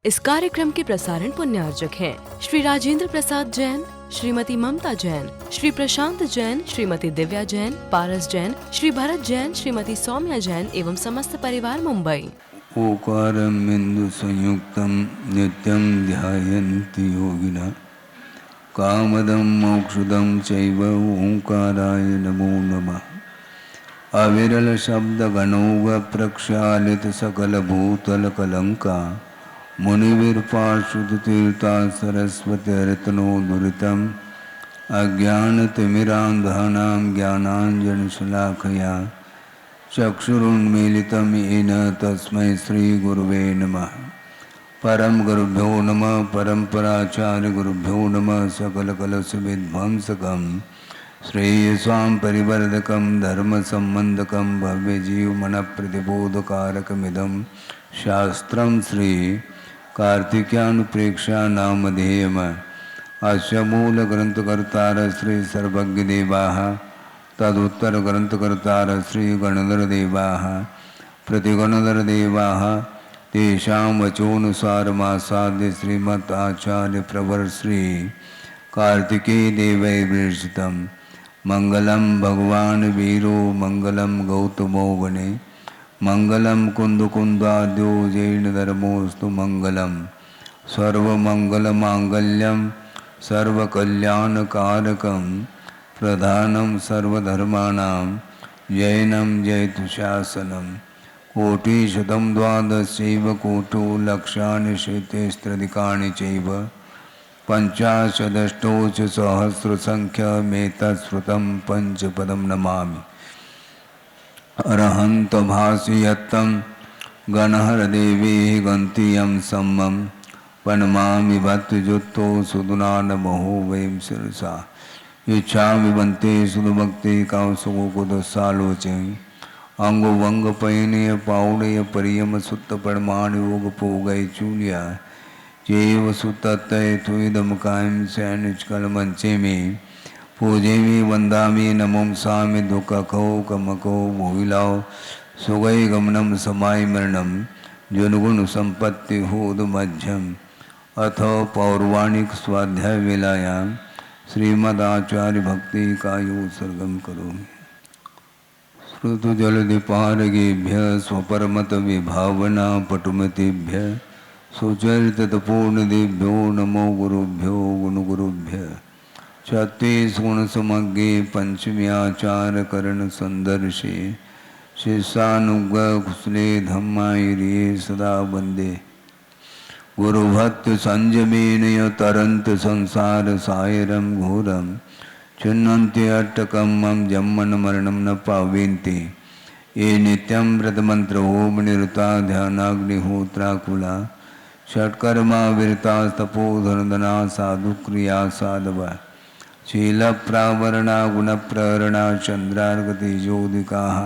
इस कार्यक्रम के प्रसारण पुण्यार्जक हैं श्री राजेंद्र प्रसाद जैन, श्रीमती ममता जैन, श्री प्रशांत जैन, श्रीमती दिव्या जैन, पारस जैन, श्री भरत जैन, श्रीमती सौम्या जैन एवं समस्त परिवार मुंबई। ओकारम् इंदु संयुक्तं नित्यं ध्यायन्ति योगिनः कामदं मोक्षदं चैव ओंकाराय नमो नमः। अविरल शब्द गणोग प्रक्षालित सकल भूतल कलंका मुनिवीरपार्षद तीर्था सरस्वती रत्नो दुरितम् अज्ञानतिमिरान्धानां ज्ञानाञ्जनशलाकया चक्षुरुन्मीलितं येन तस्मै श्रीगुरुवे नमः। परम गुरुभ्यो नमः। परम्पराचार्य गुरुभ्यो नमः। सकलकलशविध्वंसकं श्रेयसां परिवर्धकं धर्मसम्बन्धकं भव्यजीवमनप्रतिबोधकारकमिदं शास्त्रं श्री कार्तिकेयानुप्रेक्षा नामधेयम्। अस्य मूलग्रन्थकर्तार श्री सर्वज्ञदेवाः, तदुत्तरग्रन्थकर्तार श्री गणधरदेवाः, प्रतिगणधरदेवाः तेषां वचोनुसारमासाद्य श्रीमद् आचार्य प्रवर श्री कार्तिकेय देवै विरचितं। मंगलम भगवान वीरो मंगलम गौतमो वने मंगलम कुंदकुंदाद्यो जैन धर्मोस्तु मंगलम। सर्वमंगलमांगल्यम सर्वकल्याणकारकं प्रधानं सर्वधर्माणां जैनं जयतुशासनं। कोटिशतं द्वादशैव कोटो लक्षाणि शेतेस्त्रधिकानि चैव पंचाशदष्टोच सहस्रसंख्यमेतत्श्रुतं पंचपदं नमामि। अरहन्त भासयत्तं गणहरदेवी गन्तियं सम्मं प्रणमामि भक्तजुक्तो सुदुनानमहो वयं शिरसा। इच्छामि बन्ते सुदभक्ति कांसुकुदसालोचे अंगो वंग पयनय पाउणय परियम सुत्त परमाण योग पोगय चूलिया जेव सुतत्तय तुइदम कायम सैनिचकल मंचे में पूजे में वंदामि नमों सामि दुख खो कमको मोहिलाओ सुगय गमनम समाय मरणम जुनगुण संपत्ति होद मध्यम। अथ पौर्वाणिक स्वाध्याय वेलायां श्रीमदाचार्य भक्ति कायो सर्गम करोमि। श्रुतु जलधिपारगेभ्य स्वपरमत विभावना पटुमतेभ्य सुचरितपूर्णदेभ्यो नमो गुरुभ्यो गुणगुरुभ्य। छत्तीस गुण समग्रे पंचम्याचार करण संदर्शे शिष्यानुग्रह कुशले धम्मायिरे सदा वंदे। गुरुभक्त संयमेन तरंत संसार सायरम घोरम चिन्हन्ति अट्टकं मम जन्मन मरणं न पावेन्ति। ये नित्यं व्रतमंत्र ओम निरुता ध्यानाग्निहोत्राकुला षट्कर्मा विरता तपोधनदना साधुक्रिया साधव शीलप्रावरणा गुणप्रहरणा चंद्रार्गतेजोदिकाः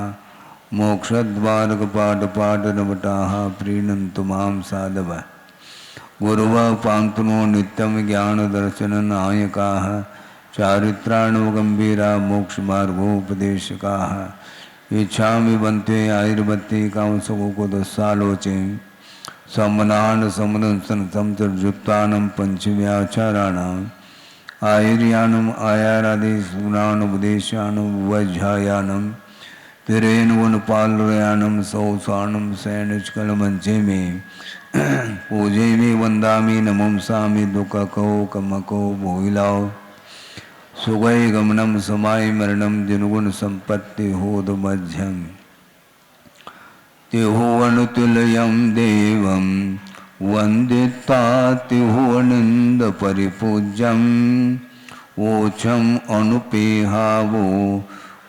मोक्षद्वारकपाटपाटनवटाः प्रीणन्तु मां साधव। गुरुवः पान्तुनो नित्यं ज्ञानदर्शननायकाः चारित्राणुगंभीरा मोक्षमार्गोपदेशकाः। इच्छामि बन्ते आयुर्बत्ते कांसुकुदसालोचे सम्मनान समदंसन समतर्जुत्तानं पंचम्याचाराणां आयुर्यानम् आयारादिसूनानुपदेशानं वज्झायानं तिरेन गुणपालयानं सौसानं सैनिचकलमंचे में पूजे में वंदामि नमंसामि दुःखको कमको मोहिलाओ सुगय गमनम समाय मरणम जिनुगुण संपत्ति होद मध्यम। तिहुवनुतुल्यं देवं वंदिता तिहुवनिंद परिपूज्यं ओछम अनुपेहावो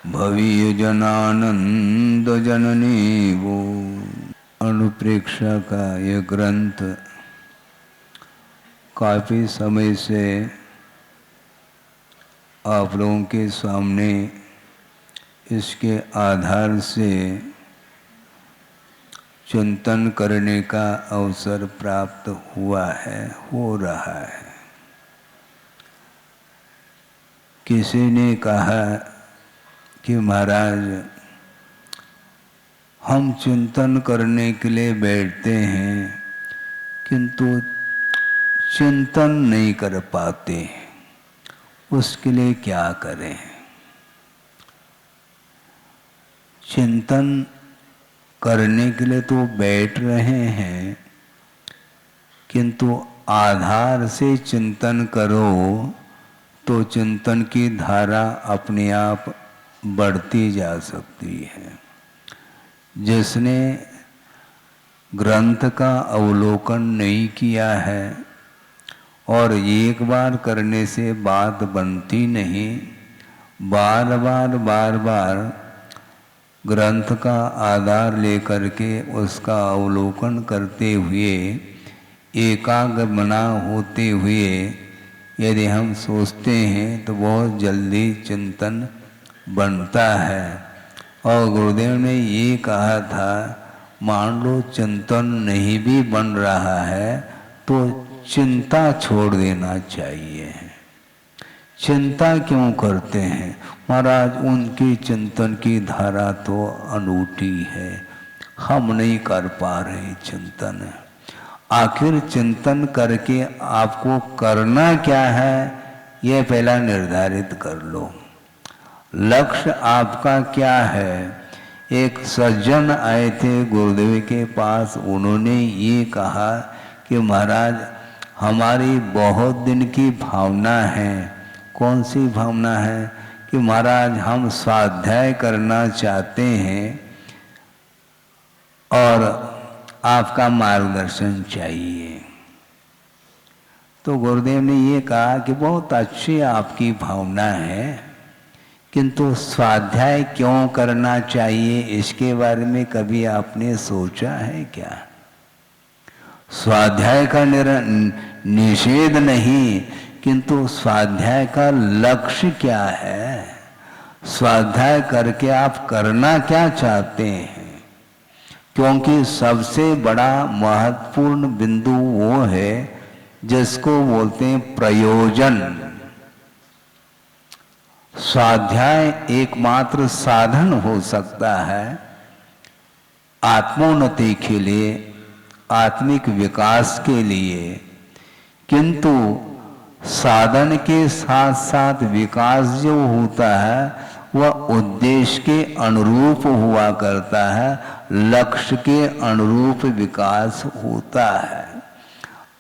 भवीय जनानंद जननी वो। अनुप्रेक्षा का यह ग्रंथ काफी समय से आप लोगों के सामने इसके आधार से चिंतन करने का अवसर प्राप्त हुआ है, हो रहा है। किसी ने कहा कि महाराज हम चिंतन करने के लिए बैठते हैं किंतु चिंतन नहीं कर पाते, उसके लिए क्या करें? चिंतन करने के लिए तो बैठ रहे हैं, किंतु आधार से चिंतन करो तो चिंतन की धारा अपने आप बढ़ती जा सकती है। जिसने ग्रंथ का अवलोकन नहीं किया है और एक बार करने से बात बनती नहीं, बार बार ग्रंथ का आधार लेकर के उसका अवलोकन करते हुए एकाग्र मना होते हुए यदि हम सोचते हैं तो बहुत जल्दी चिंतन बनता है। और गुरुदेव ने ये कहा था, मान लो चिंतन नहीं भी बन रहा है तो चिंता छोड़ देना चाहिए। चिंता क्यों करते हैं महाराज? उनकी चिंतन की धारा तो अनूठी है, हम नहीं कर पा रहे चिंतन। आखिर चिंतन करके आपको करना क्या है, ये पहला निर्धारित कर लो। लक्ष्य आपका क्या है? एक सज्जन आए थे गुरुदेव के पास, उन्होंने ये कहा कि महाराज हमारी बहुत दिन की भावना है। कौन सी भावना है? कि महाराज हम स्वाध्याय करना चाहते हैं और आपका मार्गदर्शन चाहिए। तो गुरुदेव ने ये कहा कि बहुत अच्छी आपकी भावना है, किंतु स्वाध्याय क्यों करना चाहिए इसके बारे में कभी आपने सोचा है क्या? स्वाध्याय का निषेध नहीं, किंतु स्वाध्याय का लक्ष्य क्या है? स्वाध्याय करके आप करना क्या चाहते हैं? क्योंकि सबसे बड़ा महत्वपूर्ण बिंदु वो है जिसको बोलते हैं प्रयोजन। स्वाध्याय एकमात्र साधन हो सकता है आत्मोन्नति के लिए, आत्मिक विकास के लिए, किंतु साधन के साथ साथ विकास जो होता है वह उद्देश्य के अनुरूप हुआ करता है, लक्ष्य के अनुरूप विकास होता है।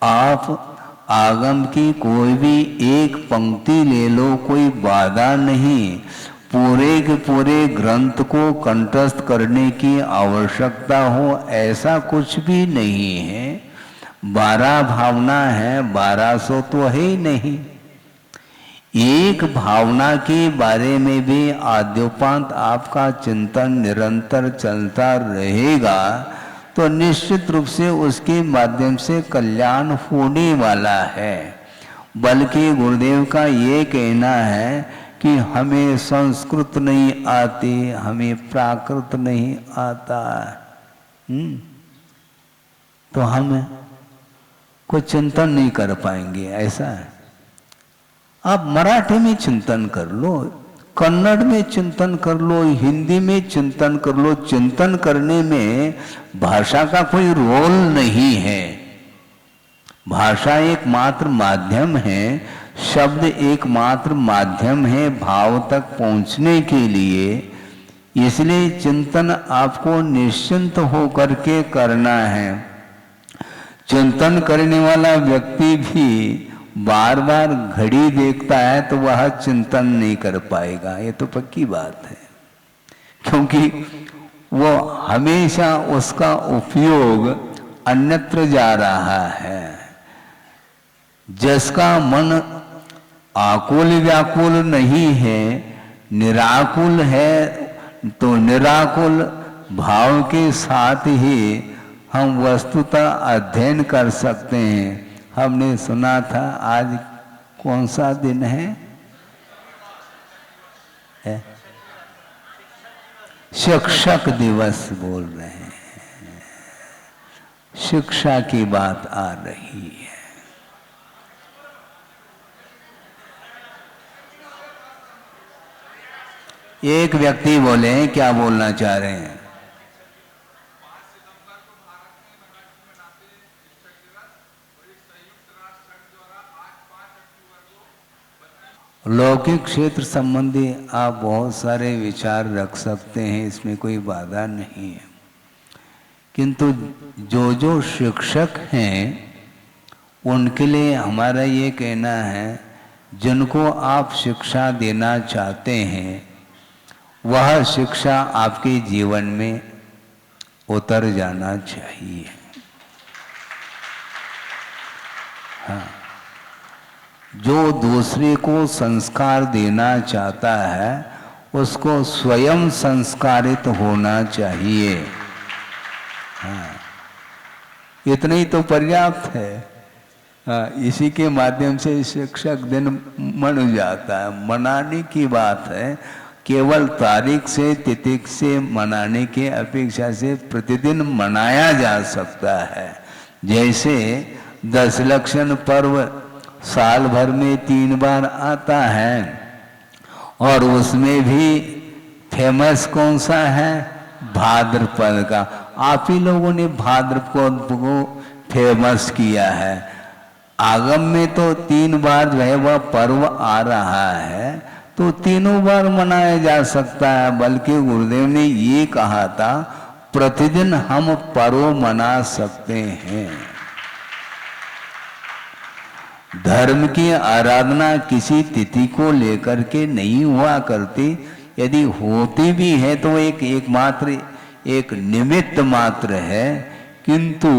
आप आगम की कोई भी एक पंक्ति ले लो, कोई बाधा नहीं। पूरे के पूरे ग्रंथ को कंठस्थ करने की आवश्यकता हो ऐसा कुछ भी नहीं है। 12 भावना है, 1200 तो है ही नहीं। एक भावना के बारे में भी आद्योपांत आपका चिंतन निरंतर चलता रहेगा तो निश्चित रूप से उसके माध्यम से कल्याण होने वाला है। बल्कि गुरुदेव का ये कहना है कि हमें संस्कृत नहीं आती, हमें प्राकृत नहीं आता, तो हम कोई चिंतन नहीं कर पाएंगे, ऐसा है। आप मराठी में चिंतन कर लो, कन्नड़ में चिंतन कर लो, हिंदी में चिंतन कर लो। चिंतन करने में भाषा का कोई रोल नहीं है। भाषा एकमात्र माध्यम है, शब्द एकमात्र माध्यम है भाव तक पहुंचने के लिए। इसलिए चिंतन आपको निश्चिंत होकर के करना है। चिंतन करने वाला व्यक्ति भी बार बार घड़ी देखता है तो वह चिंतन नहीं कर पाएगा, ये तो पक्की बात है। क्योंकि वो हमेशा उसका उपयोग अन्यत्र जा रहा है। जिसका मन आकुल व्याकुल नहीं है, निराकुल है, तो निराकुल भाव के साथ ही हम वस्तुतः अध्ययन कर सकते हैं। हमने सुना था आज कौन सा दिन है? शिक्षक दिवस बोल रहे हैं। शिक्षा की बात आ रही है। एक व्यक्ति बोले, क्या बोलना चाह रहे हैं? लौकिक क्षेत्र संबंधी आप बहुत सारे विचार रख सकते हैं, इसमें कोई बाधा नहीं है, किंतु जो शिक्षक हैं उनके लिए हमारा ये कहना है, जिनको आप शिक्षा देना चाहते हैं वह शिक्षा आपके जीवन में उतर जाना चाहिए। हाँ, जो दूसरे को संस्कार देना चाहता है उसको स्वयं संस्कारित होना चाहिए। हाँ, इतना ही तो पर्याप्त है। हाँ, इसी के माध्यम से शिक्षक दिन मन जाता है। मनाने की बात है, केवल तारीख से तिथि से मनाने की अपेक्षा से प्रतिदिन मनाया जा सकता है। जैसे 10 लक्षण पर्व साल भर में 3 बार आता है और उसमें भी फेमस कौन सा है? भाद्रपद का। आप ही लोगों ने भाद्रपद को फेमस किया है। आगम में तो 3 बार जो है वह पर्व आ रहा है, तो तीनों बार मनाया जा सकता है। बल्कि गुरुदेव ने ये कहा था, प्रतिदिन हम पर्व मना सकते हैं। धर्म की आराधना किसी तिथि को लेकर के नहीं हुआ करती। यदि होती भी है तो एकमात्र एक निमित्त मात्र है, किंतु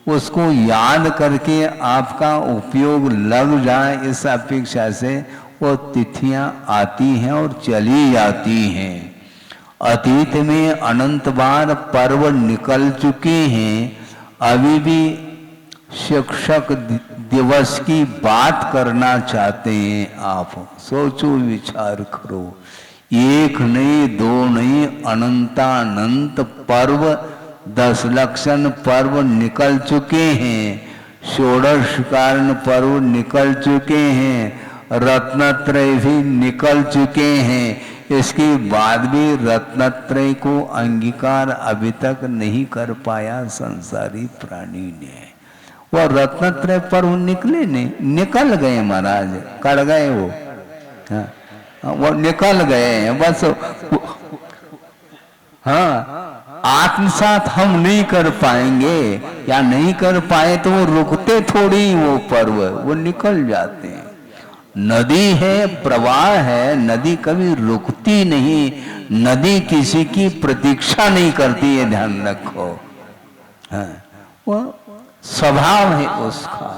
उसको याद करके आपका उपयोग लग जाए इस अपेक्षा से वो तिथियां आती हैं और चली जाती हैं। अतीत में अनंत बार पर्व निकल चुके हैं, अभी भी शिक्षक दिवस की बात करना चाहते हैं। आप सोचो, विचार करो। 1 नहीं, 2 नहीं, अनंतानंत पर्व 10 लक्षण पर्व निकल चुके हैं, षोडश कारण पर्व निकल चुके हैं, रत्नत्रय भी निकल चुके हैं। इसके बाद भी रत्नत्रय को अंगीकार अभी तक नहीं कर पाया संसारी प्राणी ने। वो रत्नत्रय पर्व निकले नहीं, निकल गए महाराज, कड़ गए वो। हाँ, वो निकल गए हैं बस। हाँ, आत्मसात हम नहीं कर पाएंगे या नहीं कर पाए तो वो रुकते थोड़ी, वो पर्व वो निकल जाते हैं। नदी है, प्रवाह है, नदी कभी रुकती नहीं। नदी किसी की प्रतीक्षा नहीं करती है, ध्यान रखो। हाँ, वो स्वभाव है उसका,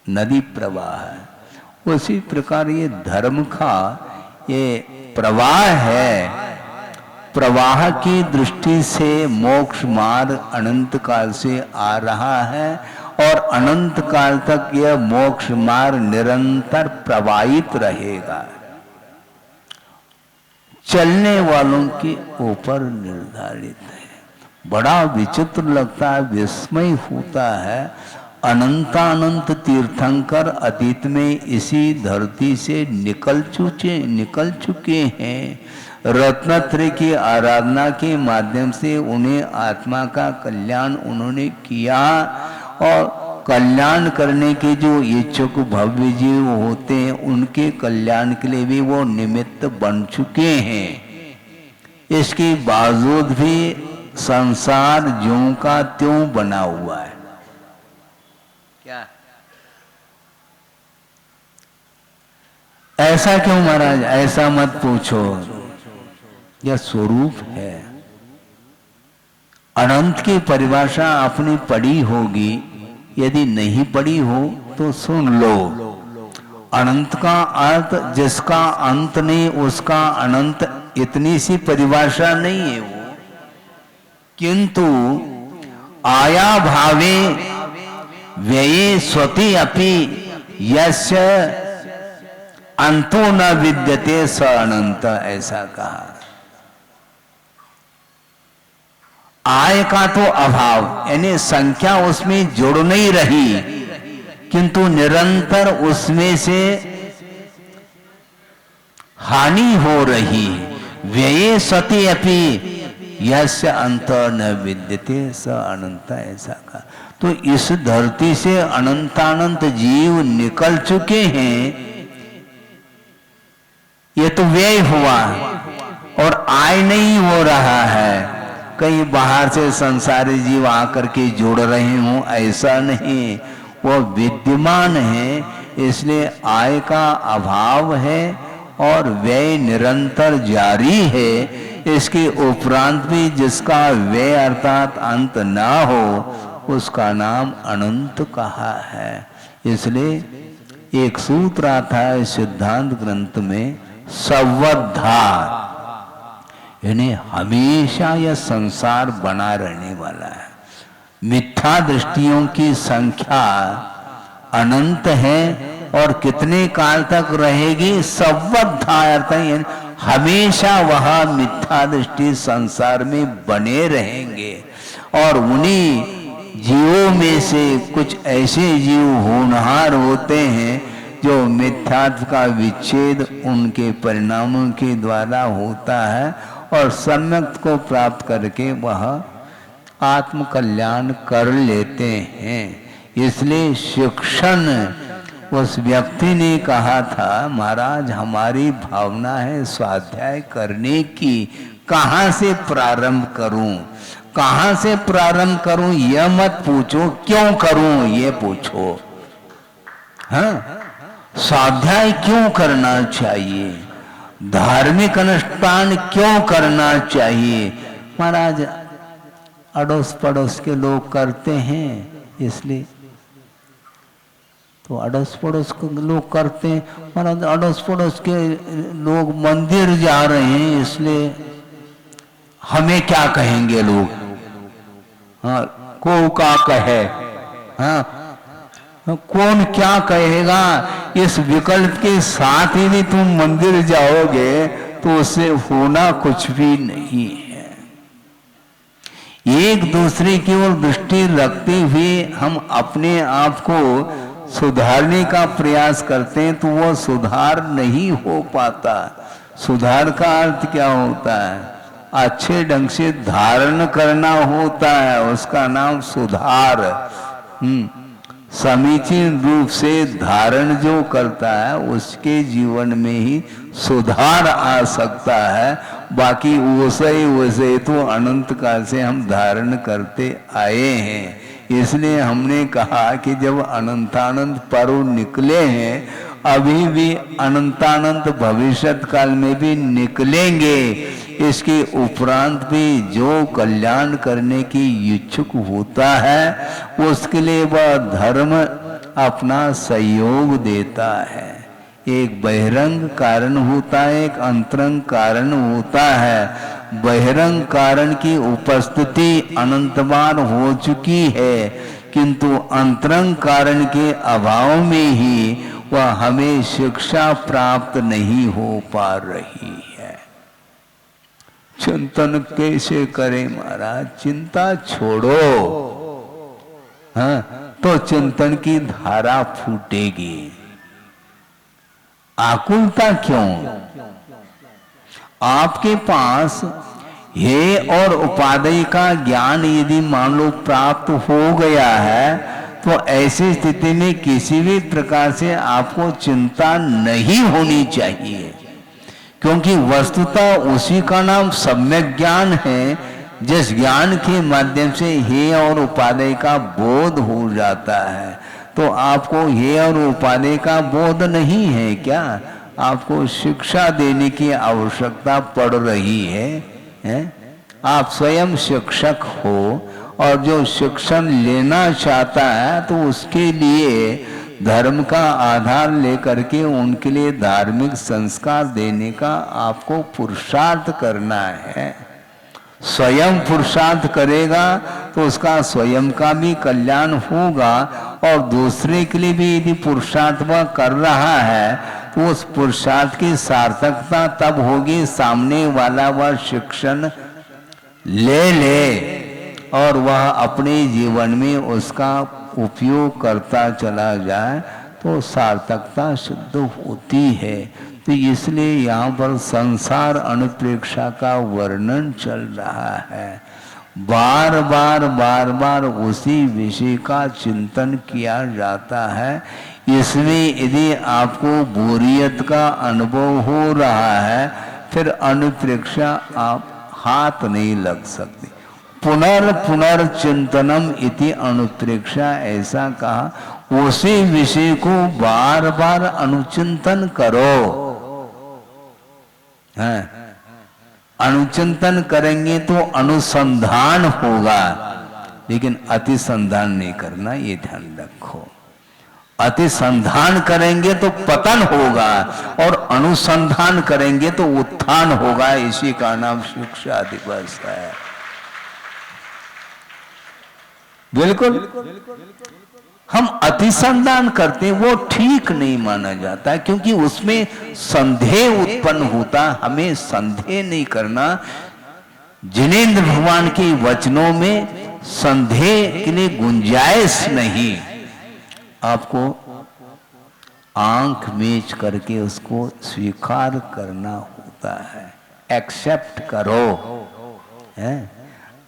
नदी प्रवाह है। उसी प्रकार ये धर्म का ये प्रवाह है। प्रवाह की दृष्टि से मोक्ष मार्ग अनंत काल से आ रहा है और अनंत काल तक यह मोक्ष मार्ग निरंतर प्रवाहित रहेगा। चलने वालों के ऊपर निर्धारित है। बड़ा विचित्र लगता है, विस्मय होता है। अनंतानंत तीर्थंकर अतीत में इसी धरती से निकल चुके हैं। रत्नत्रय की आराधना के माध्यम से उन्हें आत्मा का कल्याण उन्होंने किया और कल्याण करने के जो इच्छुक भव्य जीव होते हैं उनके कल्याण के लिए भी वो निमित्त बन चुके हैं। इसके बावजूद भी संसार ज्यों का त्यों बना हुआ है। क्या ऐसा क्यों महाराज? ऐसा मत पूछो, यह स्वरूप है। अनंत की परिभाषा आपने पढ़ी होगी, यदि नहीं पढ़ी हो तो सुन लो। अनंत का अर्थ जिसका अंत नहीं उसका अनंत, इतनी सी परिभाषा नहीं है वो। किंतु आया भावे व्यये स्वति अपि यस्य अंतो न विद्यते स अनंत, ऐसा कहा। आय का तो अभाव, यानी संख्या उसमें जुड़ नहीं रही, किंतु निरंतर उसमें से हानि हो रही। व्यये सति अपि यस्य अंत न विद्यते स अनंत, ऐसा कहा। तो इस धरती से अनंतानंत जीव निकल चुके हैं, ये तो व्यय हुआ और आय नहीं हो रहा है। कहीं बाहर से संसारी जीव आकर के जुड़ रहे हों, ऐसा नहीं, वो विद्यमान है, इसलिए आय का अभाव है और व्यय निरंतर जारी है। इसके उपरांत भी जिसका व्यय अर्थात अंत ना हो उसका नाम अनंत कहा है। इसलिए एक सूत्र आता है सिद्धांत ग्रंथ में, सर्वधा, यानी हमेशा यह संसार बना रहने वाला है। मिथ्या दृष्टियों की संख्या अनंत है और कितने काल तक रहेगी, सर्वथा अर्थ है हमेशा वह मिथ्या दृष्टि संसार में बने रहेंगे। और उन्हीं जीवों में से कुछ ऐसे जीव होनहार होते हैं जो मिथ्यात्व का विच्छेद उनके परिणामों के द्वारा होता है और सम्यक को प्राप्त करके वह आत्म कल्याण कर लेते हैं। इसलिए शिक्षण, उस व्यक्ति ने कहा था, महाराज हमारी भावना है स्वाध्याय करने की, कहाँ से प्रारंभ करूं, कहाँ से प्रारंभ करूं, यह मत पूछो, क्यों करूं ये पूछो। हाँ, स्वाध्याय क्यों करना चाहिए, धार्मिक अनुष्ठान क्यों करना चाहिए। महाराज अड़ोस पड़ोस के लोग करते हैं इसलिए, तो अड़ोस पड़ोस के लोग करते हैं, महाराज अड़ोस पड़ोस के लोग मंदिर जा रहे हैं इसलिए हमें क्या कहेंगे लोग। हाँ, को का कहे, हाँ कौन क्या कहेगा, इस विकल्प के साथ ही भी तुम मंदिर जाओगे तो उससे होना कुछ भी नहीं है। एक दूसरे की ओर दृष्टि रखते हुए हम अपने आप को सुधारने का प्रयास करते हैं तो वो सुधार नहीं हो पाता। सुधार का अर्थ क्या होता है, अच्छे ढंग से धारण करना होता है, उसका नाम सुधार। समीचीन रूप से धारण जो करता है उसके जीवन में ही सुधार आ सकता है। बाकी वैसे तो अनंत काल से हम धारण करते आए हैं। इसलिए हमने कहा कि जब अनंतानंत पर्व निकले हैं, अभी भी अनंतानंत भविष्यत काल में भी निकलेंगे। इसके उपरांत भी जो कल्याण करने की इच्छुक होता है उसके लिए वह धर्म अपना सहयोग देता है। एक बहिरंग कारण होता है, एक अंतरंग कारण होता है। बहिरंग कारण की उपस्थिति अनंत बार हो चुकी है, किंतु अंतरंग कारण के अभाव में ही वह हमें शिक्षा प्राप्त नहीं हो पा रही है। चिंतन कैसे करें महाराज, चिंता छोड़ो, हाँ तो चिंतन की धारा फूटेगी। आकुलता क्यों? आपके पास हे और उपादेय का ज्ञान यदि मान लो प्राप्त हो गया है तो ऐसी स्थिति में किसी भी प्रकार से आपको चिंता नहीं होनी चाहिए, क्योंकि वस्तुतः उसी का नाम सम्यक ज्ञान है जिस ज्ञान के माध्यम से हे और उपादेय का बोध हो जाता है। तो आपको हे और उपादेय का बोध नहीं है क्या? आपको शिक्षा देने की आवश्यकता पड़ रही है? आप स्वयं शिक्षक हो और जो शिक्षण लेना चाहता है तो उसके लिए धर्म का आधार लेकर के उनके लिए धार्मिक संस्कार देने का आपको पुरुषार्थ करना है। स्वयं पुरुषार्थ करेगा तो उसका स्वयं का भी कल्याण होगा और दूसरे के लिए भी यदि पुरुषार्थ वह कर रहा है तो उस पुरुषार्थ की सार्थकता तब होगी सामने वाला वह शिक्षण ले और वह अपने जीवन में उसका उपयोग करता चला जाए तो सार्थकता सिद्ध होती है। तो इसलिए यहाँ पर संसार अनुप्रेक्षा का वर्णन चल रहा है। बार बार उसी विषय का चिंतन किया जाता है। इसमें यदि आपको बोरियत का अनुभव हो रहा है, फिर अनुप्रेक्षा आप हाथ नहीं लग सकते। पुनर्चिंतनम इति अनुप्रेक्षा, ऐसा कहा। उसी विषय को बार बार अनुचिंतन करो। है, अनुचिंतन करेंगे तो अनुसंधान होगा, लेकिन अतिसंधान नहीं करना, ये ध्यान रखो। अतिसंधान करेंगे तो पतन होगा और अनुसंधान करेंगे तो उत्थान होगा। इसी का नाम शिक्षा दिवस है। बिल्कुल हम अतिसंधान करते हैं, वो ठीक नहीं माना जाता, क्योंकि उसमें संदेह उत्पन्न होता। हमें संदेह नहीं करना। जिनेंद्र भगवान के वचनों में संदेह के लिए गुंजाइश नहीं। आपको आंख मीच करके उसको स्वीकार करना होता है। एक्सेप्ट करो। है,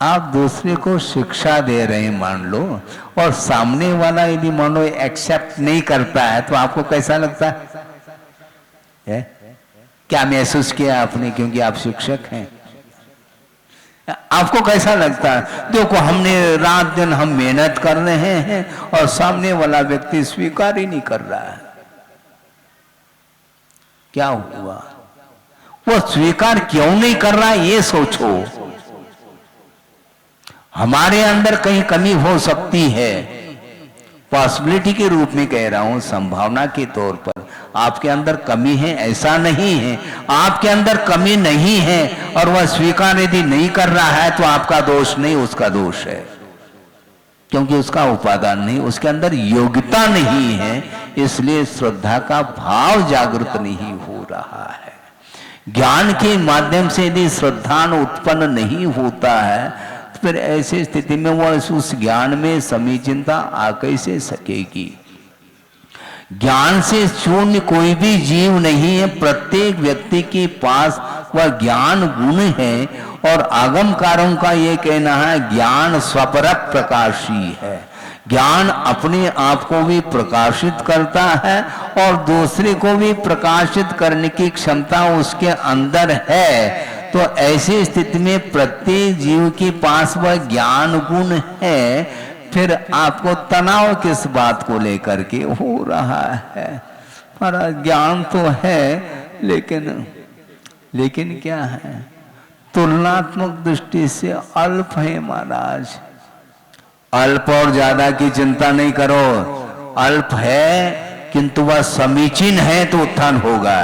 आप दूसरे को शिक्षा दे रहे हैं मान लो, और सामने वाला यदि मान लो एक्सेप्ट नहीं करता है, तो आपको कैसा लगता है? क्या महसूस किया आपने? क्योंकि आप शिक्षक हैं, आपको कैसा लगता है? देखो, हमने रात दिन हम मेहनत कर रहे हैं और सामने वाला व्यक्ति स्वीकार ही नहीं कर रहा है। क्या हुआ? वो स्वीकार क्यों नहीं कर रहा है, ये सोचो। हमारे अंदर कहीं कमी हो सकती है, पॉसिबिलिटी के रूप में कह रहा हूं, संभावना के तौर पर। आपके अंदर कमी है ऐसा नहीं है, आपके अंदर कमी नहीं है और वह स्वीकार यदि नहीं कर रहा है तो आपका दोष नहीं, उसका दोष है, क्योंकि उसका उपादान नहीं, उसके अंदर योग्यता नहीं है, इसलिए श्रद्धा का भाव जागृत नहीं हो रहा है। ज्ञान के माध्यम से यदि श्रद्धा उत्पन्न नहीं होता है, तो फिर ऐसी स्थिति में वह उस ज्ञान में समीचीनता आ कैसे सकेगी? ज्ञान से शून्य कोई भी जीव नहीं है। प्रत्येक व्यक्ति के पास वह ज्ञान गुण है, और आगमकारों का ये कहना है ज्ञान स्वपरक प्रकाशी है। ज्ञान अपने आप को भी प्रकाशित करता है और दूसरे को भी प्रकाशित करने की क्षमता उसके अंदर है। तो ऐसी स्थिति में प्रत्येक जीव के पास वह ज्ञान गुण है। फिर आपको तनाव किस बात को लेकर के हो रहा है? हमारा ज्ञान तो है, लेकिन क्या है? तुलनात्मक दृष्टि से अल्प है महाराज। अल्प और ज्यादा की चिंता नहीं करो। अल्प है किंतु वह समीचीन है तो उत्थान होगा।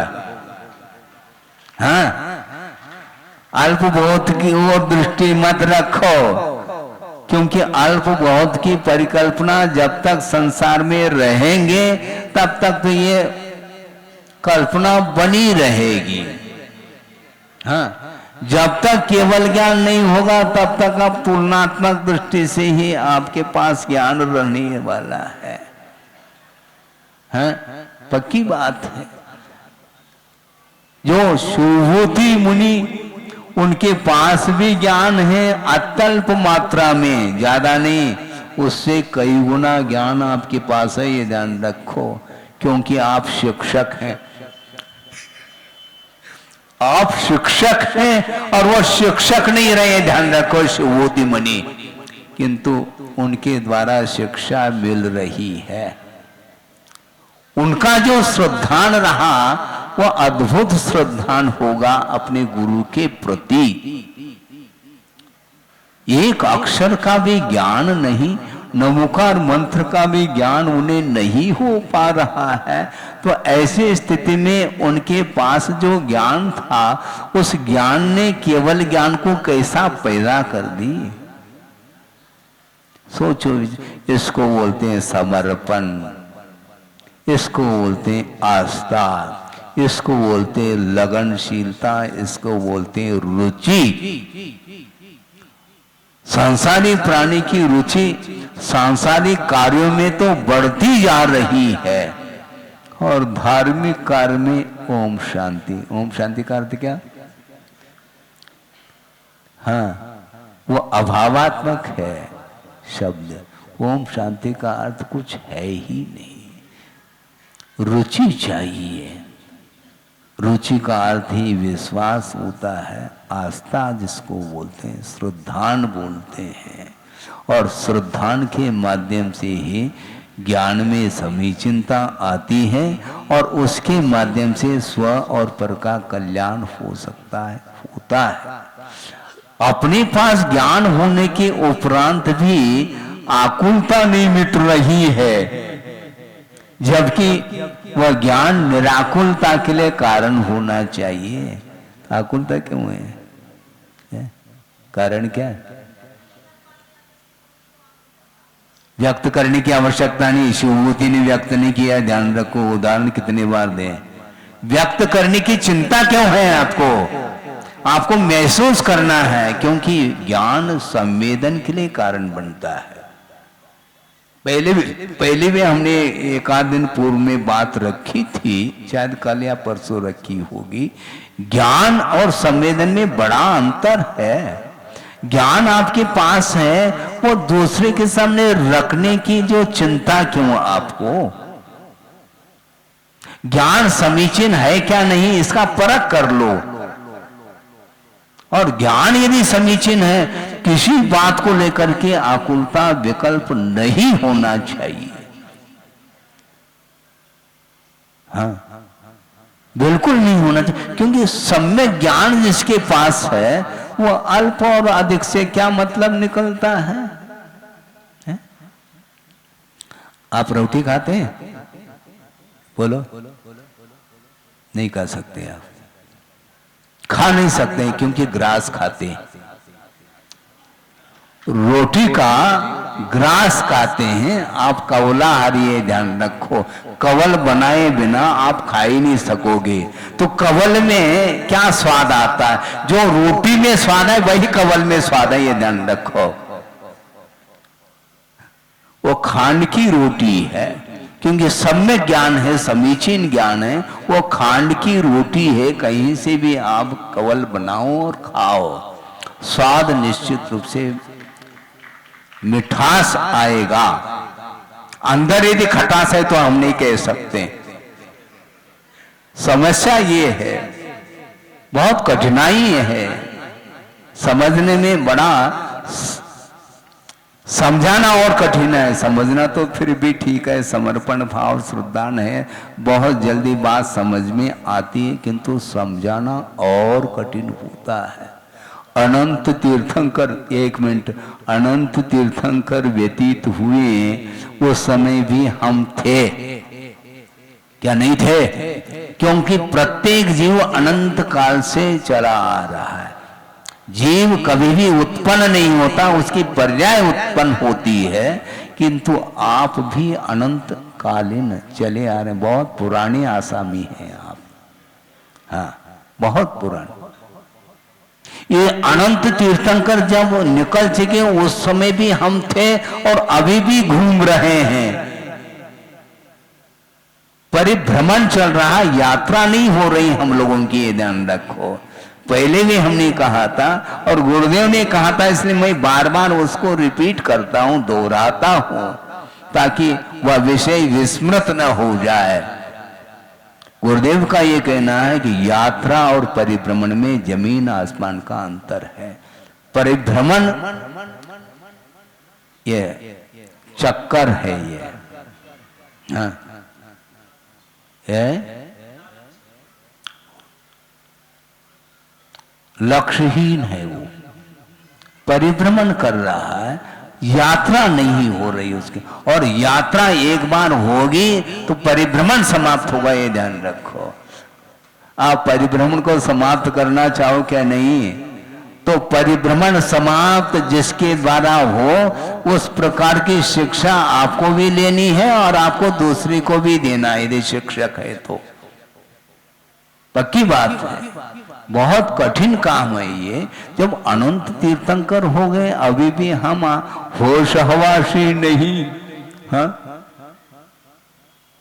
हाँ, अल्प बहुत की ओर दृष्टि मत रखो, क्योंकि अल्प बहुत की परिकल्पना जब तक संसार में रहेंगे तब तक तो ये कल्पना बनी रहेगी। हाँ, जब तक केवल ज्ञान नहीं होगा तब तक आप तुलनात्मक दृष्टि से ही आपके पास ज्ञान रहने वाला है। हाँ, पक्की बात है। जो शुभूति मुनि, उनके पास भी ज्ञान है, अत्यल्प मात्रा में, ज्यादा नहीं, उससे कई गुना ज्ञान आपके पास है, ये ध्यान रखो, क्योंकि आप शिक्षक हैं। आप शिक्षक हैं और वो शिक्षक नहीं रहे, ध्यान रखो, शुभूति मुनि, किंतु उनके द्वारा शिक्षा मिल रही है। उनका जो श्रद्धान रहा वह अद्भुत श्रद्धान होगा अपने गुरु के प्रति। एक अक्षर का भी ज्ञान नहीं, नमोकार मंत्र का भी ज्ञान उन्हें नहीं हो पा रहा है। तो ऐसी स्थिति में उनके पास जो ज्ञान था, उस ज्ञान ने केवल ज्ञान को कैसा पैदा कर दी? सोचो, इसको बोलते हैं समर्पण, इसको बोलते हैं आस्था, इसको बोलते हैं लगनशीलता, इसको बोलते हैं रुचि। सांसारिक प्राणी की रुचि सांसारिक कार्यों में तो बढ़ती जा रही है, और धार्मिक कार्य में ओम शांति। ओम शांति का अर्थ क्या? हाँ, वो अभावात्मक है शब्द। ओम शांति का अर्थ कुछ है ही नहीं। रुचि चाहिए। रुचि का अर्थ ही विश्वास होता है, आस्था जिसको बोलते हैं, श्रद्धान बोलते हैं। और श्रद्धान के माध्यम से ही ज्ञान में समीचीनता आती है और उसके माध्यम से स्व और पर का कल्याण हो सकता है, होता है। अपने पास ज्ञान होने के उपरांत भी आकुलता नहीं मिट रही है, जबकि वह ज्ञान निराकुलता के लिए कारण होना चाहिए। आकुलता क्यों है? कारण क्या है? व्यक्त करने की आवश्यकता नहीं, शिवभूति ने व्यक्त नहीं किया, ध्यान रखो। उदाहरण कितने बार दें? व्यक्त करने की चिंता क्यों है आपको? आपको महसूस करना है, क्योंकि ज्ञान संवेदन के लिए कारण बनता है। पहले भी हमने एक आध दिन पूर्व में बात रखी थी, शायद कल या परसों रखी होगी। ज्ञान और संवेदन में बड़ा अंतर है। ज्ञान आपके पास है, वो दूसरे के सामने रखने की जो चिंता क्यों आपको? ज्ञान समीचीन है क्या नहीं, इसका परख कर लो। और ज्ञान यदि समीचीन है, किसी बात को लेकर के आकुलता विकल्प नहीं होना चाहिए। हाँ, बिल्कुल नहीं होना चाहिए, क्योंकि सम्यक ज्ञान जिसके पास है वो अल्प और अधिक से क्या मतलब निकलता है? आप रोटी खाते हैं? बोलो। नहीं खा सकते, आप खा नहीं सकते हैं, क्योंकि ग्रास खाते हैं। रोटी का ग्रास खाते हैं आप। कवलाहारी है, ध्यान रखो। कवल बनाए बिना आप खा ही नहीं सकोगे। तो कवल में क्या स्वाद आता है? जो रोटी में स्वाद है वही कवल में स्वाद है, ये ध्यान रखो। वो खांड की रोटी है, क्योंकि सम्यक ज्ञान है, समीचीन ज्ञान है, वो खांड की रोटी है। कहीं से भी आप कवल बनाओ और खाओ, स्वाद निश्चित रूप से मिठास आएगा। अंदर यदि खटास है तो हम नहीं कह सकते। समस्या ये है, बहुत कठिनाई है समझने में। बड़ा समझाना और कठिन है, समझना तो फिर भी ठीक है। समर्पण भाव श्रद्धान है, बहुत जल्दी बात समझ में आती है, किंतु समझाना और कठिन होता है। अनंत तीर्थंकर, एक मिनट, अनंत तीर्थंकर व्यतीत हुए, उस समय भी हम थे क्या नहीं थे? क्योंकि प्रत्येक जीव अनंत काल से चला आ रहा है। जीव कभी भी उत्पन्न नहीं होता, उसकी पर्याय उत्पन्न होती है। किंतु आप भी अनंत कालीन चले आ रहे हैं। बहुत पुरानी आसामी हैं आप। हाँ, बहुत पुरानी। ये अनंत तीर्थंकर जब निकल चुके उस समय भी हम थे और अभी भी घूम रहे हैं। परिभ्रमण चल रहा, यात्रा नहीं हो रही हम लोगों की, ये ध्यान रखो। पहले भी हमने कहा था और गुरुदेव ने कहा था, इसलिए मैं बार बार उसको रिपीट करता हूं, दोहराता हूं, ताकि वह विषय विस्मृत न हो जाए। गुरुदेव का ये कहना है कि यात्रा और परिभ्रमण में जमीन आसमान का अंतर है। परिभ्रमण ये चक्कर है, ये हाँ, लक्ष्यहीन है। वो परिभ्रमण कर रहा है, यात्रा नहीं हो रही उसकी। और यात्रा एक बार होगी तो परिभ्रमण समाप्त होगा, ये ध्यान रखो। आप परिभ्रमण को समाप्त करना चाहो क्या? नहीं। तो परिभ्रमण समाप्त जिसके द्वारा हो, उस प्रकार की शिक्षा आपको भी लेनी है और आपको दूसरी को भी देना है, यदि शिक्षक है तो। पक्की बात है, बहुत कठिन काम है ये। जब अनंत तीर्थंकर हो गए, अभी भी हम होश हवासी नहीं। हाँ,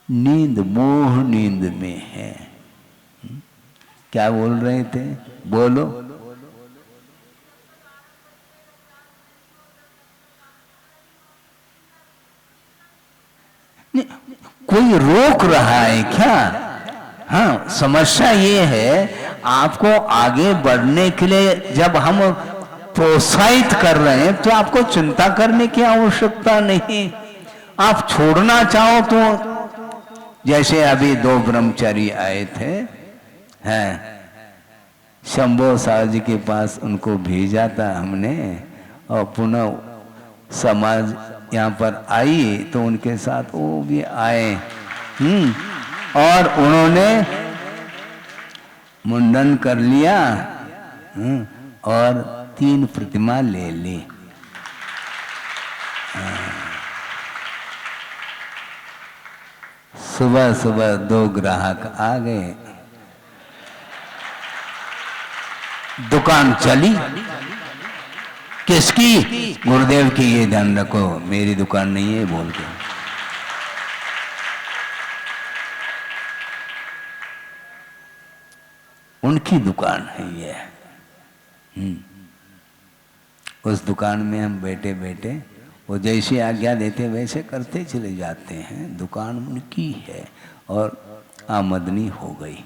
नींद, मोह नींद में है। क्या बोल रहे थे? बोलो। कोई रोक रहा है क्या? हाँ, समस्या ये है आपको आगे बढ़ने के लिए जब हम प्रोत्साहित कर रहे हैं तो आपको चिंता करने की आवश्यकता नहीं। आप छोड़ना चाहो तो, जैसे अभी 2 ब्रह्मचारी आए थे, हैं, शंभो साहब जी के पास उनको भेजा था हमने, और पुनः समाज यहाँ पर आई तो उनके साथ वो भी आए, और उन्होंने मुंडन कर लिया, और 3 प्रतिमा ले ली। सुबह सुबह 2 ग्राहक आ गए, दुकान चली। किसकी? गुरुदेव की, ये ध्यान रखो, मेरी दुकान नहीं है बोल के। उनकी दुकान है ये। उस दुकान में हम बैठे बैठे वो जैसे आज्ञा देते वैसे करते चले जाते हैं। दुकान उनकी है और आमदनी हो गई।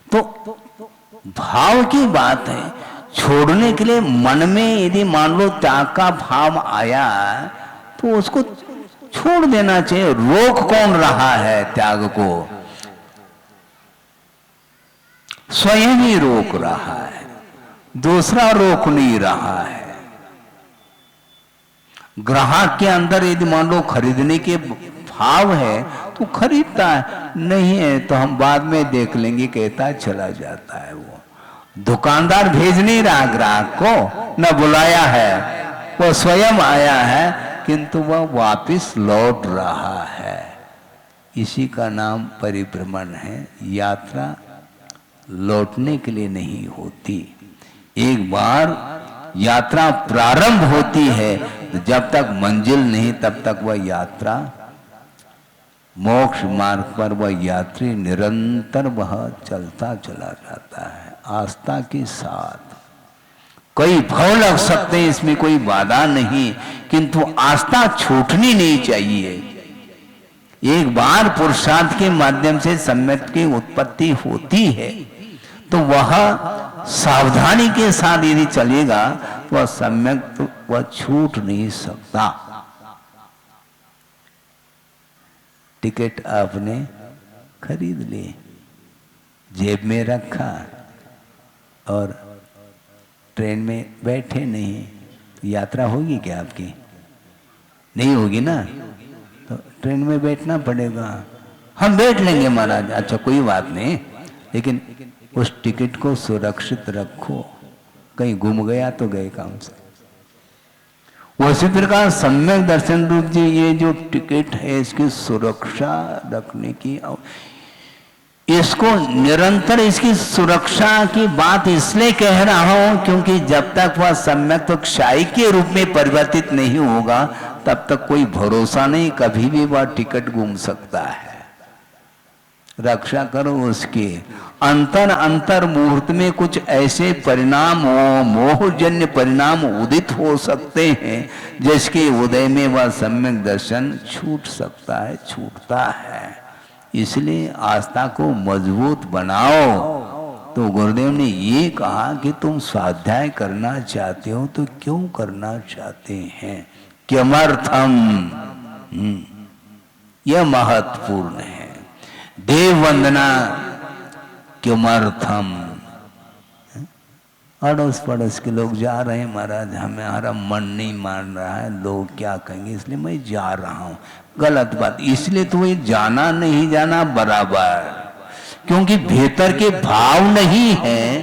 तो भाव की बात है। छोड़ने के लिए मन में यदि मान लो त्याग का भाव आया तो उसको छोड़ देना चाहिए। रोक कौन रहा है त्याग को? स्वयं ही रोक रहा है, दूसरा रोक नहीं रहा है। ग्राहक के अंदर यदि मान लो खरीदने के भाव है तो खरीदता है, नहीं है तो हम बाद में देख लेंगे कहता चला जाता है। वो दुकानदार भेज नहीं रहा ग्राहक को, न बुलाया है, वो स्वयं आया है, किंतु वह वापस लौट रहा है। इसी का नाम परिभ्रमण है। यात्रा लौटने के लिए नहीं होती। एक बार यात्रा प्रारंभ होती है तो जब तक मंजिल नहीं तब तक वह यात्रा, मोक्ष मार्ग पर वह यात्री निरंतर वह चलता चला जाता है आस्था के साथ। कई भव लग सकते हैं, इसमें कोई बाधा नहीं, किंतु आस्था छूटनी नहीं चाहिए। एक बार पुरुषार्थ के माध्यम से सम्यक की उत्पत्ति होती है तो वह सावधानी के साथ यदि चलेगा तो वह सम्यक तो वह छूट नहीं सकता। टिकट आपने खरीद ली, जेब में रखा और ट्रेन में बैठे नहीं, तो यात्रा होगी क्या आपकी? नहीं होगी ना। तो ट्रेन में बैठना पड़ेगा। हम बैठ लेंगे महाराज, अच्छा कोई बात नहीं, लेकिन उस टिकट को सुरक्षित रखो, कहीं गुम गया तो गए काम से। उसी प्रकार सम्यक दर्शन रूप जी ये जो टिकट है इसकी सुरक्षा रखने की, इसको निरंतर इसकी सुरक्षा की बात इसलिए कह रहा हूं क्योंकि जब तक वह सम्यक तो क्षय के रूप में परिवर्तित नहीं होगा तब तक कोई भरोसा नहीं, कभी भी वह टिकट गुम सकता है। रक्षा करो उसकी। अंतर मुहूर्त में कुछ ऐसे परिणाम हो, मोहजन्य परिणाम उदित हो सकते हैं जिसके उदय में वह सम्यक दर्शन छूट सकता है, छूटता है। इसलिए आस्था को मजबूत बनाओ। तो गुरुदेव ने ये कहा कि तुम स्वाध्याय करना चाहते हो तो क्यों करना चाहते हैं, किमर्थम, यह महत्वपूर्ण है। देव वंदना किमर्थम। अड़ोस पड़ोस के लोग जा रहे हैं महाराज, हमारा मन नहीं मान रहा है, लोग क्या कहेंगे इसलिए मैं जा रहा हूं, गलत बात। इसलिए तो ये जाना नहीं जाना बराबर, क्योंकि भीतर के भाव नहीं है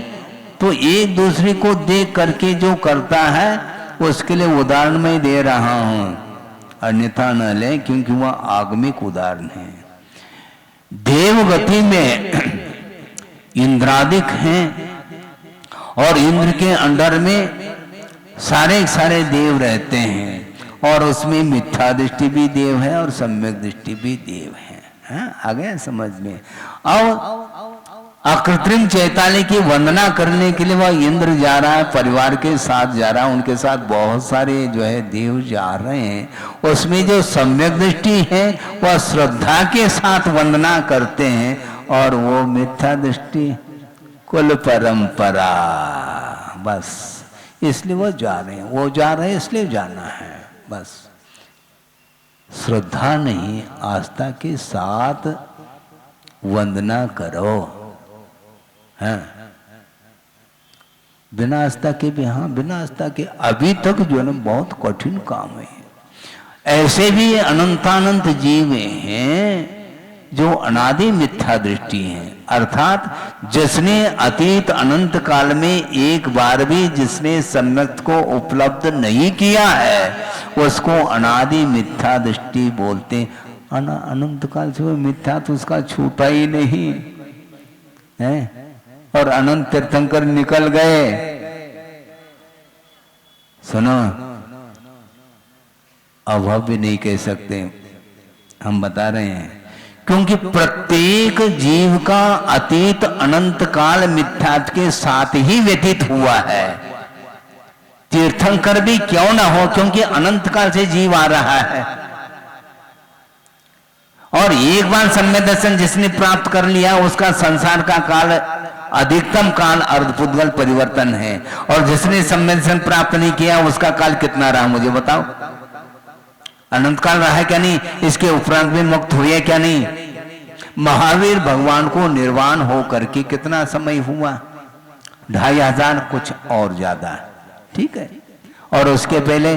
तो एक दूसरे को देख करके जो करता है उसके लिए उदाहरण मैं दे रहा हूं, अन्यथा न ले, क्योंकि वह आगमिक उदाहरण है। देवगति में इंद्रादिक हैं और इंद्र के अंडर में सारे देव रहते हैं और उसमें मिथ्या दृष्टि भी देव है और सम्यक दृष्टि भी देव है। आ गया समझ में? और अकृत्रिम चैताली की वंदना करने के लिए वह इंद्र जा रहा है, परिवार के साथ जा रहा है, उनके साथ बहुत सारे जो है देव जा रहे हैं। उसमें जो सम्यक दृष्टि है वह श्रद्धा के साथ वंदना करते हैं, और वो मिथ्या दृष्टि कुल परंपरा, बस इसलिए वो जा रहे हैं, वो जा रहे हैं इसलिए जाना है, बस श्रद्धा नहीं आस्था के साथ वंदना करो। हाँ, बिना आस्था के भी, हाँ बिना आस्था के अभी तक जो है ना बहुत कठिन काम है। ऐसे भी अनंतानंत जीव हैं जो अनादि मिथ्या दृष्टि हैं, अर्थात जिसने अतीत अनंत काल में एक बार भी जिसने सम्यक को उपलब्ध नहीं किया है उसको अनादि मिथ्या दृष्टि बोलते। अनंत काल से वो मिथ्या तो उसका छूटा ही नहीं है, और अनंत तीर्थंकर निकल गए। सुनो, अभव्य नहीं कह सकते, हम बता रहे हैं, क्योंकि प्रत्येक जीव का अतीत अनंत काल मिथ्यात्व के साथ ही व्यतीत हुआ है। तीर्थंकर भी क्यों ना हो, क्योंकि अनंत काल से जीव आ रहा है, और एक बार सम्यक दर्शन जिसने प्राप्त कर लिया उसका संसार का काल अधिकतम काल अर्धपुद्गल परिवर्तन है, और जिसने सम्यक दर्शन प्राप्त नहीं किया उसका काल कितना रहा मुझे बताओ? अनंत काल रहा है क्या नहीं? इसके उपरांत में मुक्त हुए क्या नहीं? महावीर भगवान को निर्वाण हो करके कितना समय हुआ? 2500 कुछ और ज्यादा, ठीक है। और उसके पहले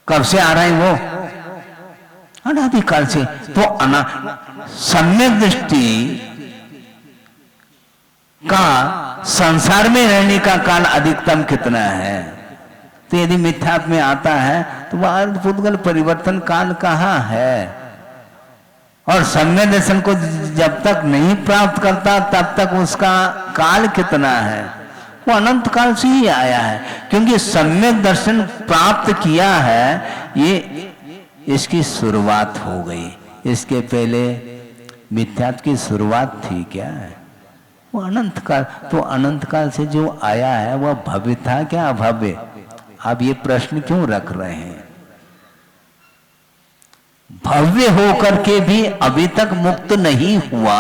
कब से आ रहे हैं वो? अनादिकाल से। तो सम्यक दृष्टि का संसार में रहने का काल अधिकतम कितना है? तो यदि मिथ्यात्व में आता है तो वह अर्धपुद्गल परिवर्तन काल कहाँ है? और सम्यक दर्शन को जब तक नहीं प्राप्त करता तब तक उसका काल कितना है? वो अनंत काल से ही आया है, क्योंकि सम्यक दर्शन प्राप्त किया है, ये इसकी शुरुआत हो गई। इसके पहले मिथ्यात्व की शुरुआत थी क्या? वो अनंत काल। तो अनंत काल से जो आया है वह भव्य था क्या अभव्य? आप ये प्रश्न क्यों रख रहे हैं? भव्य होकर के भी अभी तक मुक्त नहीं हुआ,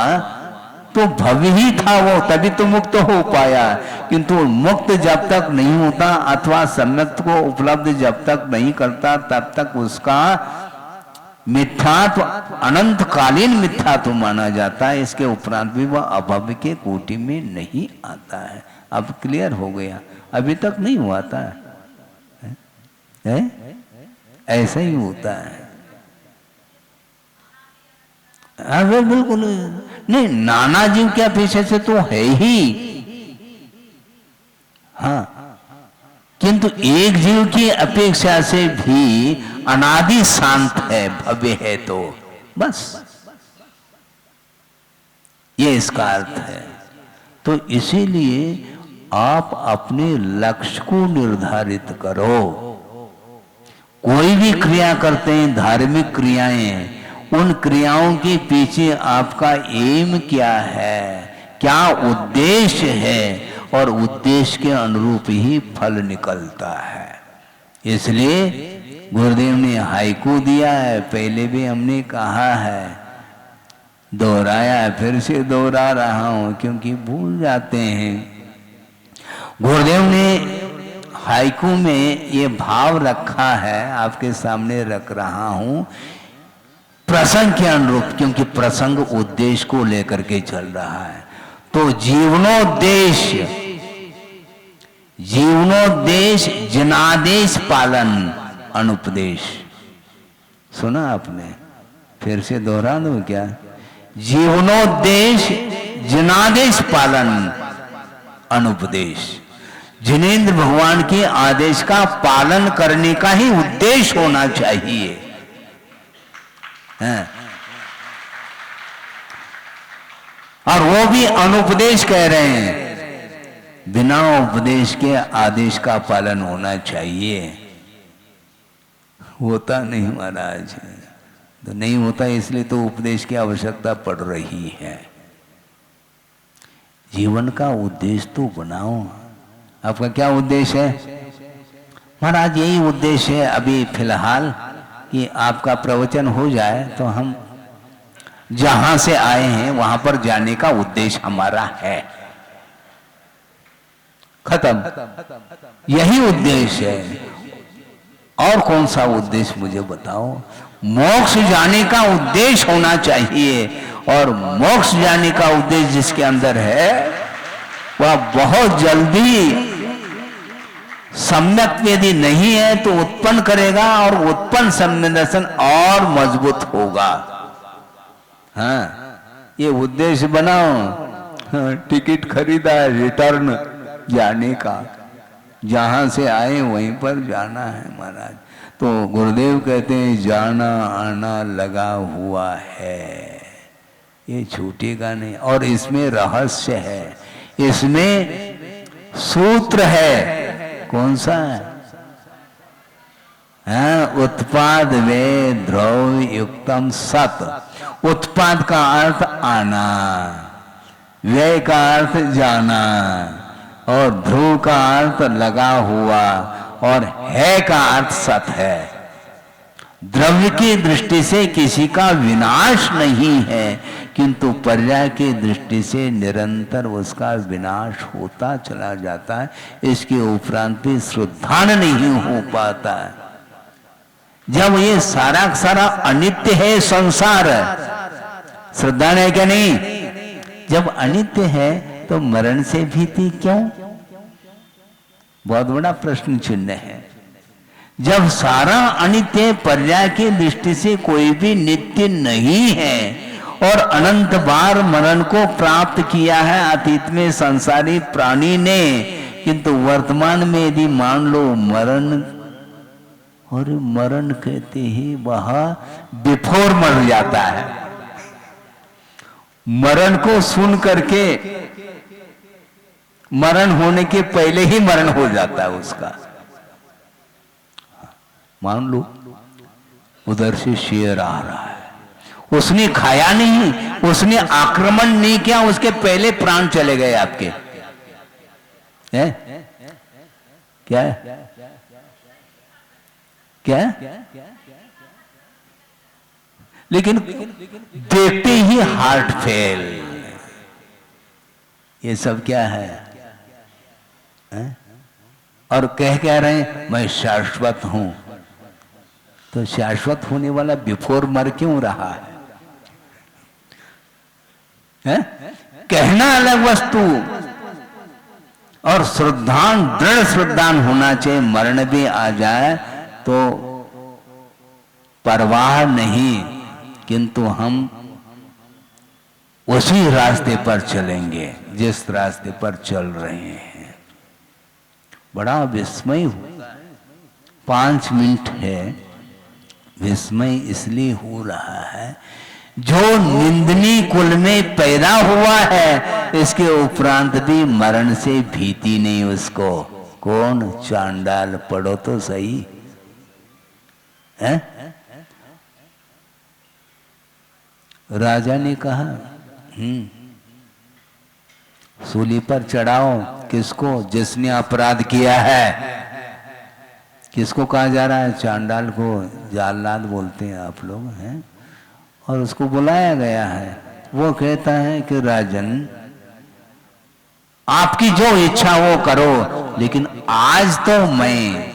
तो भव्य ही था वो, तभी तो मुक्त हो पाया। किंतु मुक्त जब तक नहीं होता अथवा सम्यक को उपलब्ध जब तक नहीं करता तब तक उसका मिथ्यात्व अनंतकालीन मिथ्यात्व माना जाता है। इसके उपरांत भी वह अभव्य के कोटि में नहीं आता है। अब क्लियर हो गया? अभी तक नहीं हुआ था, है? ऐसा ही होता है। अरे बिल्कुल नहीं, नाना जीव क्या पीछे से तो है ही, हाँ, किंतु एक जीव की अपेक्षा से भी अनादि शांत है, भव्य है, तो बस ये इसका अर्थ है। तो इसीलिए आप अपने लक्ष्य को निर्धारित करो। कोई भी क्रिया करते हैं, धार्मिक क्रियाएं, उन क्रियाओं के पीछे आपका एम क्या है, क्या उद्देश्य है, और उद्देश्य के अनुरूप ही फल निकलता है। इसलिए गुरुदेव ने हाइकू दिया है, पहले भी हमने कहा है, दोहराया है, फिर से दोहरा रहा हूं क्योंकि भूल जाते हैं। गुरुदेव ने हाइकू में ये भाव रखा है, आपके सामने रख रहा हूं, प्रसंग के अनुरूप, क्योंकि प्रसंग उद्देश्य को लेकर के चल रहा है। तो जीवनोद्देश्य, जीवनोद्देश्य जनादेश पालन अनुपदेश। सुना आपने? फिर से दोहरा दो क्या? जीवनोद्देश्य जनादेश पालन अनुपदेश। जिनेंद्र भगवान के आदेश का पालन करने का ही उद्देश्य होना चाहिए, है? और वो भी अनुपदेश कह रहे हैं, बिना उपदेश के आदेश का पालन होना चाहिए। होता नहीं महाराज, तो नहीं होता, इसलिए तो उपदेश की आवश्यकता पड़ रही है। जीवन का उद्देश्य तो बनाओ। आपका क्या उद्देश्य है? महाराज यही उद्देश्य है अभी फिलहाल कि आपका प्रवचन हो जाए तो हम जहां से आए हैं वहां पर जाने का उद्देश्य हमारा है। खत्म, यही उद्देश्य है। और कौन सा उद्देश्य मुझे बताओ? मोक्ष जाने का उद्देश्य होना चाहिए, और मोक्ष जाने का उद्देश्य जिसके अंदर है वह बहुत जल्दी सम्यक यदि नहीं है तो उत्पन्न करेगा, और उत्पन्न सम्यक दर्शन और मजबूत होगा। हाँ, ये उद्देश्य बनाओ। हाँ, टिकट खरीदा है रिटर्न जाने का, जहां से आए वहीं पर जाना है महाराज। तो गुरुदेव कहते हैं जाना आना लगा हुआ है, ये छूटेगा नहीं। और इसमें रहस्य है, इसमें सूत्र है। कौन सा है? उत्पाद वे द्रव्य युक्तम सत। उत्पाद का अर्थ आना, व्यय का अर्थ जाना, और ध्रुव का अर्थ लगा हुआ, और है का अर्थ सत है। द्रव्य की दृष्टि से किसी का विनाश नहीं है, किंतु पर्याय की दृष्टि से निरंतर उसका विनाश होता चला जाता है। इसके उपरांत भी श्रद्धान नहीं हो पाता है। जब ये सारा सारा अनित्य है संसार, श्रद्धा है क्या नहीं? जब अनित्य है तो मरण से भीति क्यों? बहुत बड़ा प्रश्न चिन्ह है। जब सारा अनित्य पर्याय की दृष्टि से कोई भी नित्य नहीं है, और अनंत बार मरण को प्राप्त किया है अतीत में संसारी प्राणी ने, किंतु वर्तमान में यदि मान लो मरण, और मरण कहते ही वह बिफोर मर जाता है। मरण को सुन करके मरण होने के पहले ही मरण हो जाता है उसका। मान लो उधर से शेर आ रहा है, उसने खाया नहीं, उसने आक्रमण नहीं किया, उसके पहले प्राण चले गए आपके। है क्या है? क्या? लेकिन देखते ही हार्ट फेल। ये सब क्या है? और कह रहे हैं मैं शाश्वत हूं। तो शाश्वत होने वाला बिफोर मर क्यों रहा है? कहना अलग वस्तु, और श्रद्धान, दृढ़ श्रद्धान होना चाहिए। मरण भी आ जाए तो परवाह नहीं, किंतु हम उसी रास्ते पर चलेंगे जिस रास्ते पर चल रहे हैं। बड़ा विस्मय होगा। 5 मिनट है, विस्मय इसलिए हो रहा है जो निंदनीय कुल में पैदा हुआ है, इसके उपरांत भी मरण से भीति नहीं उसको। कौन? चांडाल। पढ़ो तो सही है। राजा ने कहा सूली पर चढ़ाओ। किसको? जिसने अपराध किया है। किसको कहा जा रहा है? चांडाल को जाल्लाद बोलते हैं आप लोग, हैं। और उसको बुलाया गया है। वो कहता है कि राजन आपकी जो इच्छा वो करो, लेकिन आज तो मैं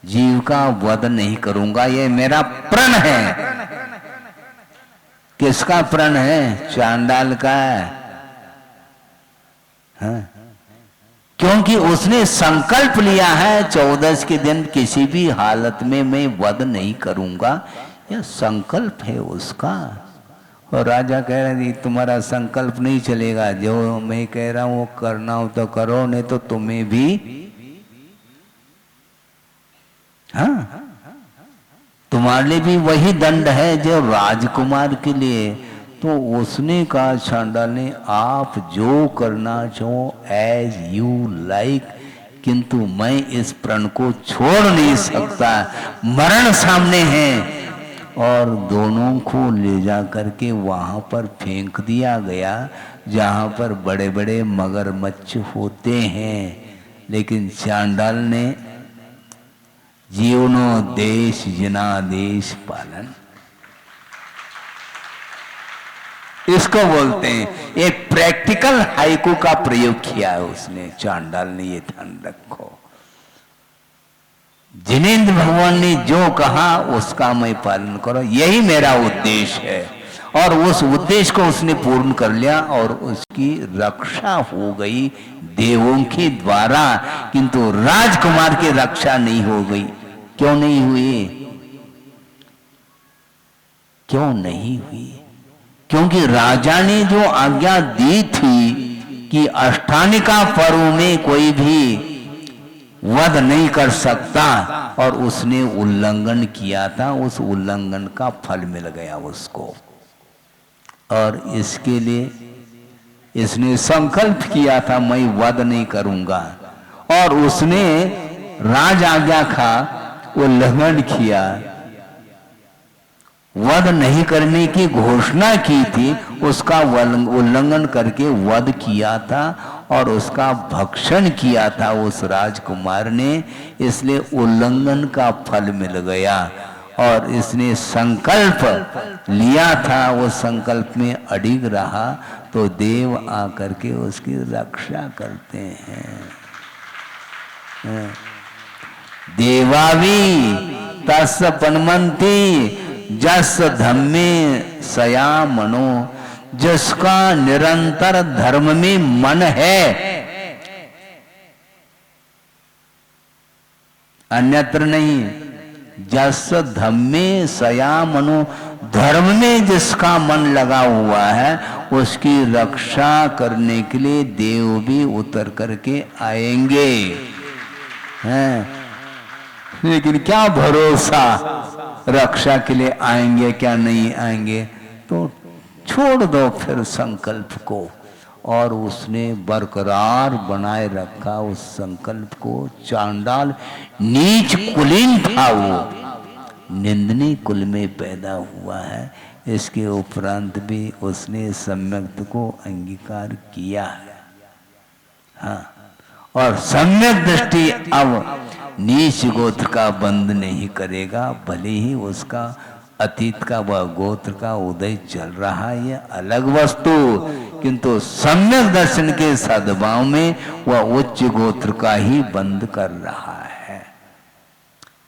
जीव का वध नहीं करूंगा। ये मेरा प्रण है। किसका प्रण है? चांडाल का है। हाँ? क्योंकि उसने संकल्प लिया है 14 के दिन किसी भी हालत में मैं वध नहीं करूंगा। यह संकल्प है उसका। और राजा कह रहे हैं तुम्हारा संकल्प नहीं चलेगा, जो मैं कह रहा हूं वो करना हो तो करो, नहीं तो तुम्हें भी। हाँ, तुम्हारे लिए भी वही दंड है जो राजकुमार के लिए। तो उसने कहा चांडाल ने, आप जो करना चाहो एज यू लाइक, किंतु मैं इस प्रण को छोड़ नहीं सकता। मरण सामने है, और दोनों को ले जा करके वहाँ पर फेंक दिया गया जहाँ पर बड़े बड़े मगरमच्छ होते हैं। लेकिन चांडाल ने जीवनो देश जनादेश पालन, इसको बोलते हैं। एक प्रैक्टिकल हाइकू का प्रयोग किया है उसने, चांडाल ने। ये ध्यान रखो, जिनेंद्र भगवान ने जो कहा उसका मैं पालन करो, यही मेरा उद्देश्य है। और उस उद्देश्य को उसने पूर्ण कर लिया और उसकी रक्षा हो गई देवों के द्वारा, किंतु राजकुमार की रक्षा नहीं हो गई। क्यों नहीं हुई? क्यों नहीं हुई? क्योंकि राजा ने जो आज्ञा दी थी कि अष्टानिका पर्व में कोई भी वध नहीं कर सकता, और उसने उल्लंघन किया था। उस उल्लंघन का फल मिल गया उसको। और इसके लिए इसने संकल्प किया था मैं वध नहीं करूंगा, और उसने राज आज्ञा का उल्लंघन किया, वध नहीं करने की घोषणा की थी, उसका उल्लंघन करके वध किया था और उसका भक्षण किया था उस राजकुमार ने। इसलिए उल्लंघन का फल मिल गया और इसने संकल्प लिया था, वो संकल्प में अडिग रहा तो देव आकर के उसकी रक्षा करते हैं। देवावी तस् पनमंती जस धम्मे सया मनो, जिसका निरंतर धर्म में मन है, अन्यत्र नहीं। जस धम्मे सया मनो, धर्म में जिसका मन लगा हुआ है उसकी रक्षा करने के लिए देव भी उतर करके आएंगे हैं। लेकिन क्या भरोसा रक्षा के लिए आएंगे क्या नहीं आएंगे? तो छोड़ दो फिर संकल्प को। और उसने बरकरार बनाए रखा उस संकल्प को। चांडाल नीच कुलीन था, वो निंदनीय कुल में पैदा हुआ है। इसके उपरांत भी उसने सम्यक को अंगीकार किया है। हाँ, और सम्यक दृष्टि अब नीच गोत्र का बंद नहीं करेगा, भले ही उसका अतीत का वह गोत्र का उदय चल रहा है, यह अलग वस्तु, किंतु सम्यक दर्शन के सद्भाव में वह उच्च गोत्र का ही बंद कर रहा है।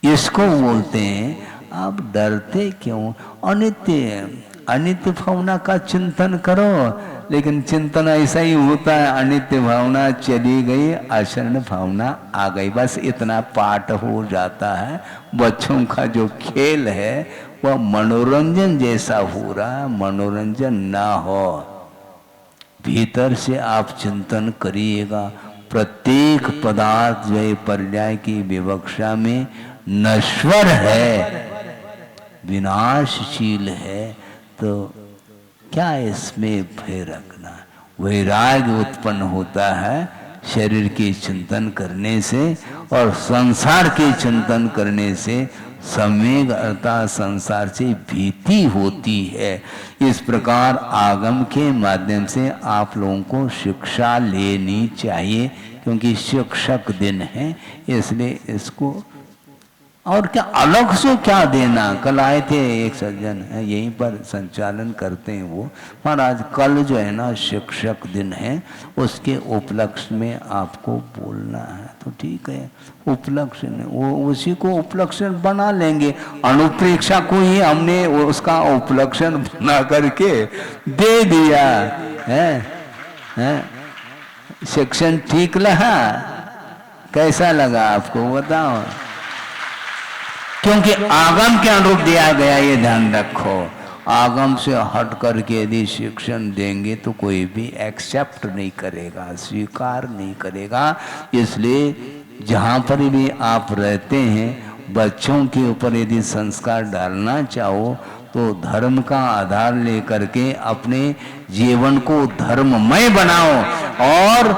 इसको बोलते हैं आप डरते क्यों? अनित्य अनित्य भावना का चिंतन करो। लेकिन चिंतन ऐसा ही होता है, अनित्य भावना चली गई, अशरण भावना आ गई, बस इतना पाठ हो जाता है। बच्चों का जो खेल है वह मनोरंजन जैसा हो रहा है, मनोरंजन ना हो। भीतर से आप चिंतन करिएगा। प्रत्येक पदार्थ जो पर्याय की विवक्षा में नश्वर है, विनाशशील है, तो क्या इसमें भय रखना? वैराग्य उत्पन्न होता है शरीर के चिंतन करने से, और संसार के चिंतन करने से संवेग अर्थात संसार से भीति होती है। इस प्रकार आगम के माध्यम से आप लोगों को शिक्षा लेनी चाहिए, क्योंकि शिक्षक दिन है, इसलिए इसको और क्या अलग से क्या देना। कल आए थे एक सज्जन है, यहीं पर संचालन करते हैं वो, महाराज कल जो है ना शिक्षक दिन है, उसके उपलक्ष्य में आपको बोलना है। तो ठीक है, उपलक्ष्य वो उसी को उपलक्ष्य बना लेंगे। अनुप्रेक्षा को ही हमने उसका उपलक्ष्य बना करके दे दिया है। शिक्षण ठीक लगा? कैसा लगा आपको बताओ? क्योंकि आगम के अनुरूप दिया गया, ये ध्यान रखो। आगम से हट करके यदि शिक्षण देंगे तो कोई भी एक्सेप्ट नहीं करेगा, स्वीकार नहीं करेगा। इसलिए जहाँ पर भी आप रहते हैं, बच्चों के ऊपर यदि संस्कार डालना चाहो तो धर्म का आधार लेकर के अपने जीवन को धर्ममय बनाओ। और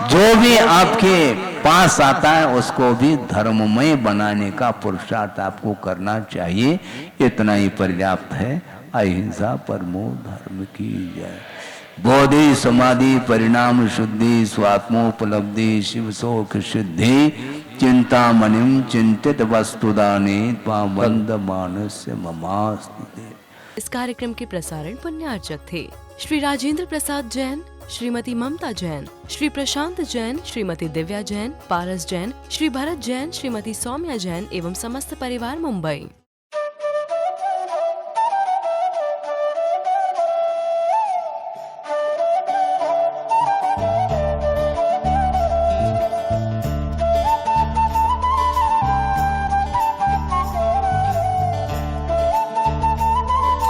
जो भी आपके पास आता है उसको भी धर्ममय बनाने का पुरुषार्थ आपको करना चाहिए। इतना ही पर्याप्त है। अहिंसा परमो धर्म की जय। बोधि समाधि परिणाम शुद्धि स्वात्मोपलब्धि शिव शोक सिद्धि चिंतामणिम चिंतित वस्तुदाने त्वामंद मानस्य ममास्ति। इस कार्यक्रम के प्रसारण पुण्यार्चक थे श्री राजेंद्र प्रसाद जैन, श्रीमती ममता जैन, श्री प्रशांत जैन, श्रीमती दिव्या जैन, पारस जैन, श्री भरत जैन, श्रीमती सौम्या जैन एवं समस्त परिवार मुंबई।